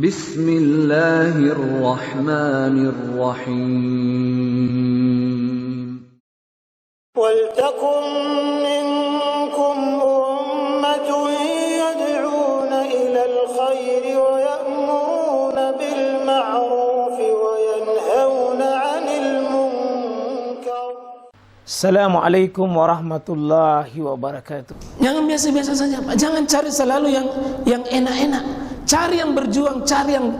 Bismillahirrahmanirrahim. وَلْتَكُنْ مِنْكُمْ أُمَّةٌ يَدْعُونَ إِلَى الْخَيْرِ وَيَأْمُرُونَ بِالْمَعْرُوفِ وَيَنْهَوْنَ عَنِ الْمُنْكَرِ. Assalamualaikum warahmatullahi wabarakatuh. Jangan biasa-biasa saja, Pak. Jangan cari selalu yang enak-enak. Cari yang berjuang, cari yang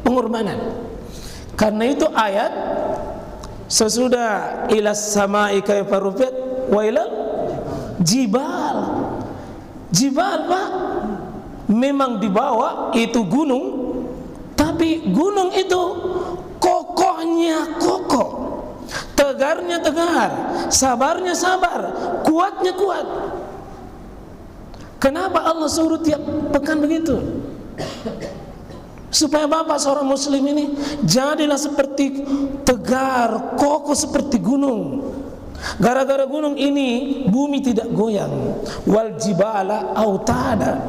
pengorbanan. Karena itu ayat sesudah ilas samai kaifa rufiat wa ilal jibal. Jibal, Pak, memang di bawah itu gunung, tapi gunung itu kokohnya kokoh, tegarnya tegar, sabarnya sabar, kuatnya kuat. Kenapa Allah suruh tiap pekan begitu? Supaya Bapak seorang muslim ini jadilah seperti tegar, kokoh seperti gunung. Gara-gara gunung ini bumi tidak goyang. Wal jibala autada.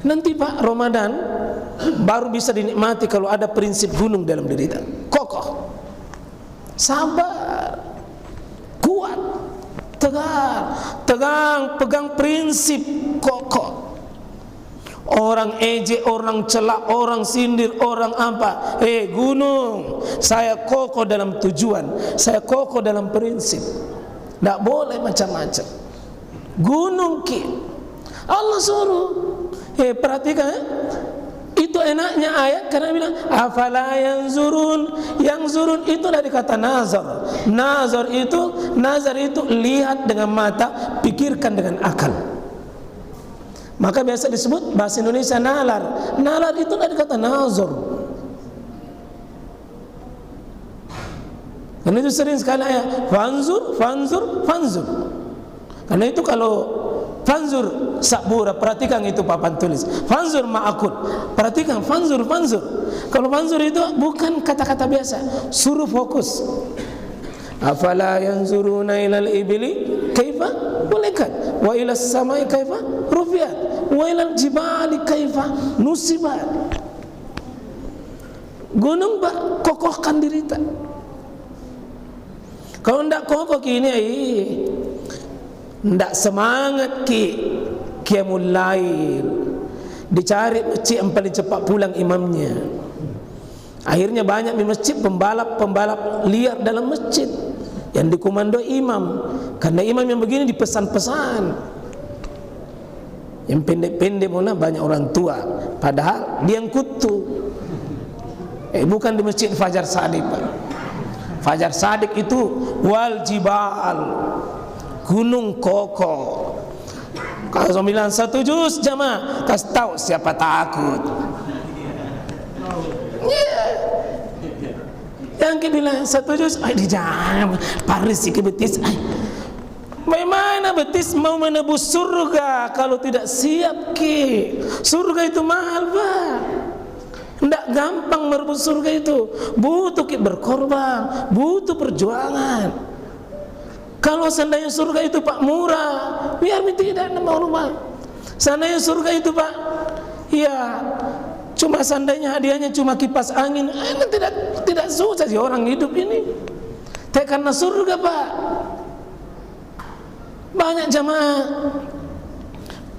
Nanti Pak, Ramadan baru bisa dinikmati kalau ada prinsip gunung dalam diri kita. Kokoh, sabar, kuat, tegar, tegang, pegang prinsip kokoh. Orang ejek, orang celak, orang sindir, orang apa? Gunung, saya kokoh dalam tujuan, saya kokoh dalam prinsip. Tak boleh macam-macam. Gunung ki Allah suruh. Perhatikan, itu enaknya ayat karena bilang afala yanzurun. Yanzurun itu dari kata nazar. Nazar itu lihat dengan mata, pikirkan dengan akal. Maka biasa disebut bahasa Indonesia nalar. Nalar itu dari kata nazar. Karena itu sering sekali ayat fanzur, fanzur, fanzur. Karena itu kalau fanzur sabura, perhatikan itu papan tulis. Fanzur ma'akut, perhatikan fanzur, fanzur. Kalau fanzur itu bukan kata-kata biasa, suruh fokus. Afala yanzuruna ilal ibili kaifa bulikat wa ilas samai kaifa rufiat wa ilal jibali kaifa nusibat. Gunung, Pak, kokohkan diri kita. Kalau ndak kokoh kini ndak semangat qiyamul lail. Dicari masjid yang paling cepat pulang imamnya. Akhirnya banyak di masjid pembalap liar dalam masjid yang dikomando imam. Karena imam yang begini dipesan-pesan. Yang pendek-pendek mana banyak orang tua, padahal dia yang kutu. Bukan di masjid Fajar Shadiq, Pak. Fajar Shadiq itu wal jibal, gunung kokoh. Kalau saya bilang satu juz jamaah, kasih tahu siapa takut. Yang kita bilang satu juz, di jam paris ke betis. Bagaimana betis mau menebus surga kalau tidak siap ki? Surga itu mahal, Pak. Tidak gampang merebut surga itu. Butuh ki berkorban, butuh perjuangan. Kalau seandainya surga itu, Pak, murah, biar tidak mau rumah. Seandainya surga itu, Pak, ya cuma seandainya hadiahnya cuma kipas angin, tidak susah sih orang hidup ini. Tapi karena surga, Pak, banyak jamaah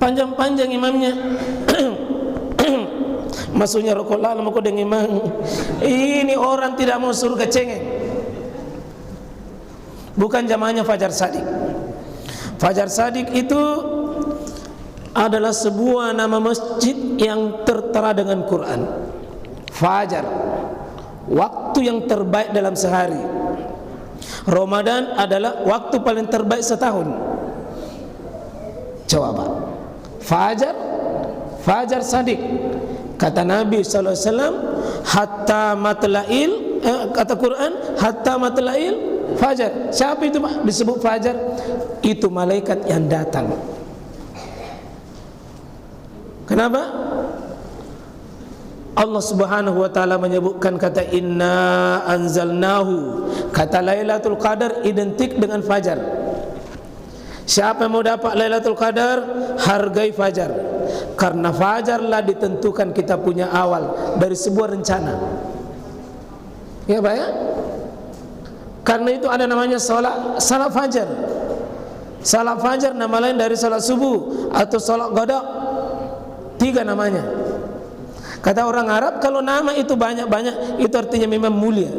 panjang-panjang imamnya. Masuknya rokok lalu mau dengan imam. Ini orang tidak mau surga cengeng. Bukan jamaahnya Fajar Shadiq. Fajar Shadiq itu adalah sebuah nama masjid yang tertera dengan Quran. Fajar, waktu yang terbaik dalam sehari. Ramadan adalah waktu paling terbaik setahun. Coba, Pak. Fajar Shadiq. Kata Nabi SAW, hatta matla'il, kata Quran, hatta matla'il fajar. Siapa itu, Pak? Disebut fajar. Itu malaikat yang datang. Kenapa? Allah Subhanahu wa taala menyebutkan kata inna anzalnahu. Kata Lailatul Qadar identik dengan fajar. Siapa yang mau dapat Lailatul Qadar, hargai fajar. Karena fajarlah ditentukan kita punya awal dari sebuah rencana. Ya Pak ya? Karena itu ada namanya salat fajar. Salat fajar nama lain dari salat subuh atau salat qada. 3 namanya. Kata orang Arab, kalau nama itu banyak-banyak, itu artinya memang mulia.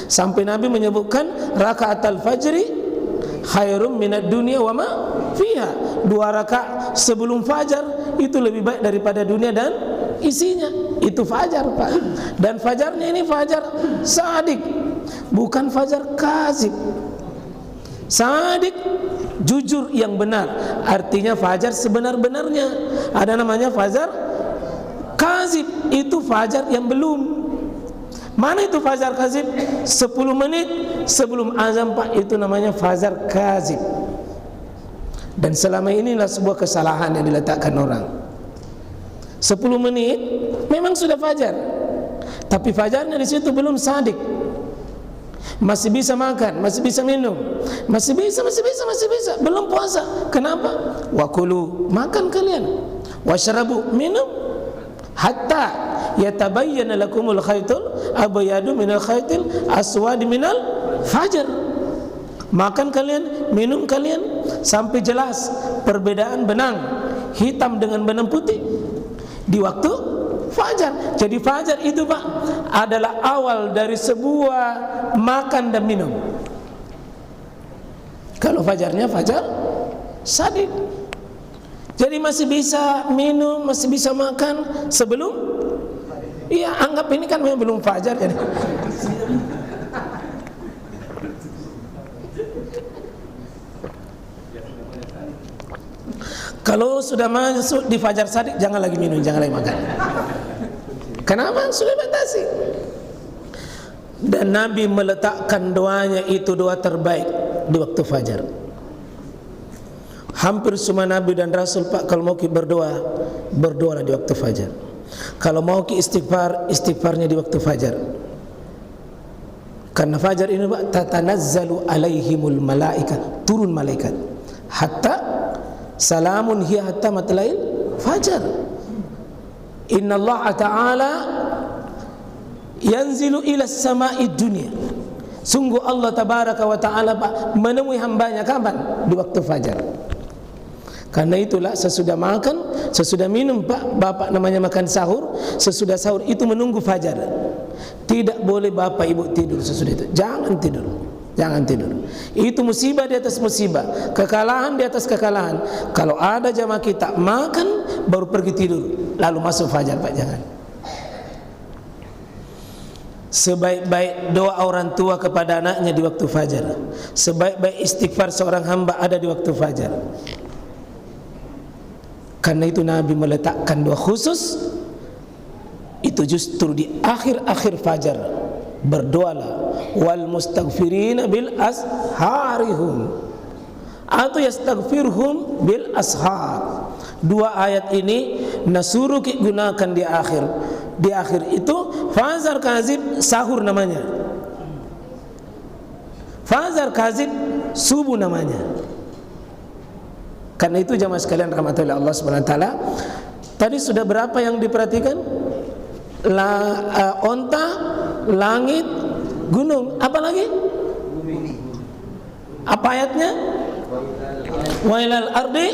Sampai Nabi menyebutkan raka'atul fajri khairum minad dunya wa ma fiha. 2 rakaat sebelum fajar itu lebih baik daripada dunia dan isinya. Itu fajar, Pak. Dan fajarnya ini fajar sadik, bukan fajar kazib. Sadik, jujur yang benar, artinya fajar sebenar-benarnya. Ada namanya fajar kazib, itu fajar yang belum. Mana itu fajar kazib? 10 menit sebelum azan, Pak, itu namanya fajar kazib. Dan selama inilah sebuah kesalahan yang diletakkan orang. 10 menit memang sudah fajar, tapi fajarnya di situ belum sadik. Masih bisa makan, masih bisa minum, masih bisa, belum puasa. Kenapa? Wakulu, makan kalian, washrabu, minum, hatta yatabayyana lakumul khaytul abyadu minal khaytil aswad minal fajar. Makan kalian, minum kalian sampai jelas perbedaan benang hitam dengan benang putih di waktu fajar. Jadi fajar itu, Pak, adalah awal dari sebuah makan dan minum. Kalau fajarnya fajar sadik, jadi masih bisa minum, masih bisa makan sebelum. Iya, anggap ini kan memang belum fajar jadi. Kalau sudah masuk di fajar sadik, jangan lagi minum, jangan lagi makan. Kenapa? Sudah batasi. Dan Nabi meletakkan doanya itu doa terbaik di waktu fajar. Hampir semua Nabi dan Rasul, Pak, kalau mau berdoa, berdoalah di waktu fajar. Kalau mau istighfar, istighfarnya di waktu fajar. Karena fajar ini, Pak, tatanazzalu alaihimul malaika, turun malaikat. Hatta salamun hiya hatta matlail fajar. Inna Allah Ta'ala yanzilu ila samai dunia. Sungguh Allah Tabaraka wa Ta'ala, Pak, menemui hambanya kapan? Di waktu fajar. Karena itulah sesudah makan, sesudah minum, Pak, Bapak namanya makan sahur. Sesudah sahur itu menunggu fajar. Tidak boleh Bapak Ibu tidur sesudah itu. Jangan tidur. Jangan tidur. Itu musibah di atas musibah, kekalahan di atas kekalahan. Kalau ada jamaah kita makan baru pergi tidur, lalu masuk fajar, Pak, jangan. Sebaik-baik doa orang tua kepada anaknya di waktu fajar. Sebaik-baik istighfar seorang hamba ada di waktu fajar. Karena itu Nabi meletakkan doa khusus itu justru di akhir-akhir fajar. Berdoalah wal mustaghfirina bil asharihum atau yastaghfirhum bil ashar. 2 ayat ini nasuruh gunakan di akhir. Di akhir itu fajar kazib sahur namanya. Fajar kazib subuh namanya. Karena itu jamaah sekalian rahmatullahi Allah Subhanahu wa taala, tadi sudah berapa yang diperhatikan? Onta, langit, gunung, apa lagi? Apa ayatnya? Wa ilal ardi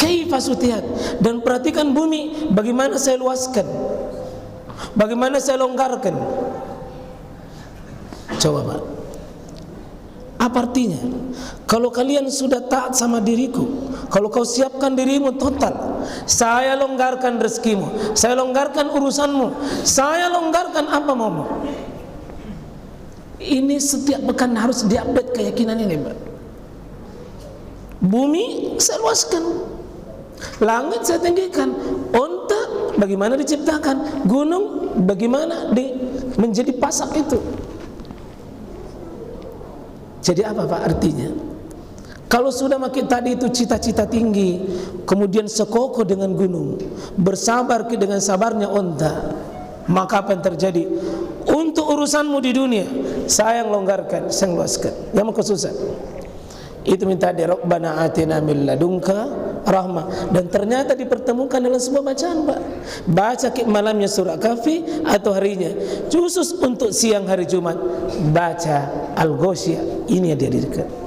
kaifa sutihat. Dan perhatikan bumi, bagaimana saya luaskan, bagaimana saya longgarkan. Coba, Pak, apa artinya? Kalau kalian sudah taat sama diriku, kalau kau siapkan dirimu total, saya longgarkan rezekimu, saya longgarkan urusanmu, saya longgarkan apa maumu. Ini setiap pekan harus diupdate keyakinan ini, Pak. Bumi saya luaskan, langit saya tinggikan, onta bagaimana diciptakan, gunung bagaimana menjadi pasak itu. Jadi apa, Pak, artinya? Kalau sudah makin tadi itu cita-cita tinggi, kemudian sekokoh dengan gunung, bersabar dengan sabarnya onta, maka apa yang terjadi? Untuk urusanmu di dunia, saya yang longgarkan, saya yang luaskan, yang kesusah. Itu minta di Rabbana atina min ladunka rahmah. Dan ternyata dipertemukan dalam sebuah bacaan, Pak. Baca malamnya surah Kahfi atau harinya. Khusus untuk siang hari Jumat baca Al-Ghasyiyah. Ini yang dia dirikan.